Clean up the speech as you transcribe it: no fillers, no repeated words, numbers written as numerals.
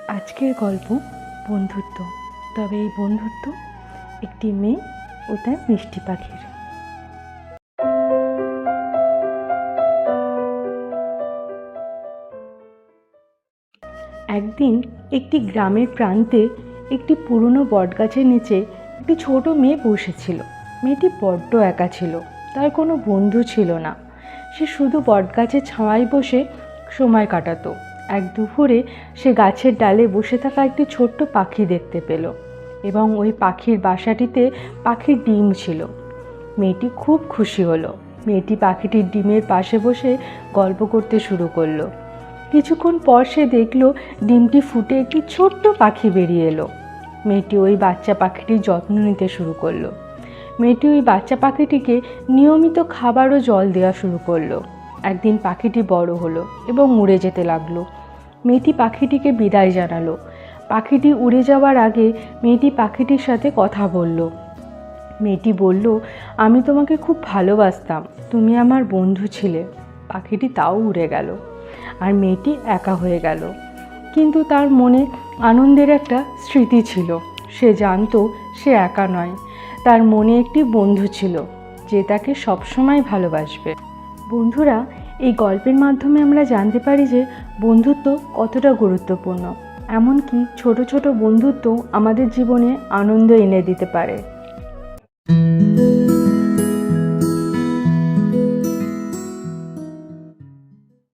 আজকের গল্প বন্ধুত্ব। তবে এই বন্ধুত্ব একটি মেয়ে ও তার মিষ্টি পাখির। একদিন একটি গ্রামের প্রান্তে একটি পুরনো বটগাছের নিচে একটি ছোট মেয়ে বসেছিল। মেয়েটি বড্ড একা ছিল, তার কোনো বন্ধু ছিল না। সে শুধু বটগাছের ছায়ায় বসে সময় কাটাতো। এক দুপুরে সে গাছের ডালে বসে থাকা একটি ছোট্ট পাখি দেখতে পেল এবং ওই পাখির বাসাটিতে পাখির ডিম ছিল। মেয়েটি খুব খুশি হলো। মেয়েটি পাখিটির ডিমের পাশে বসে গল্প করতে শুরু করলো। কিছুক্ষণ পর সে দেখলো ডিমটি ফুটে একটি ছোট্ট পাখি বেরিয়ে এলো। মেয়েটি ওই বাচ্চা পাখিটির যত্ন নিতে শুরু করলো। মেয়েটি ওই বাচ্চা পাখিটিকে নিয়মিত খাবার ও জল দেওয়া শুরু করলো। একদিন পাখিটি বড় হলো এবং উড়ে যেতে লাগলো। মেয়েটি পাখিটিকে বিদায় জানালো। পাখিটি উড়ে যাওয়ার আগে মেয়েটি পাখিটির সাথে কথা বলল। মেয়েটি বলল, আমি তোমাকে খুব ভালোবাসতাম, তুমি আমার বন্ধু ছিলে। পাখিটি তাও উড়ে গেল আর মেয়েটি একা হয়ে গেল। কিন্তু তার মনে আনন্দের একটা স্মৃতি ছিল। সে জানতো সে একা নয়, তার মনে একটি বন্ধু ছিল যে তাকে সবসময় ভালোবাসবে। বন্ধুরা, এই গল্পের মাধ্যমে আমরা জানতে পারি যে বন্ধুত্ব কতটা গুরুত্বপূর্ণ। এমনকি ছোট ছোট বন্ধুত্ব আমাদের জীবনে আনন্দ এনে দিতে পারে।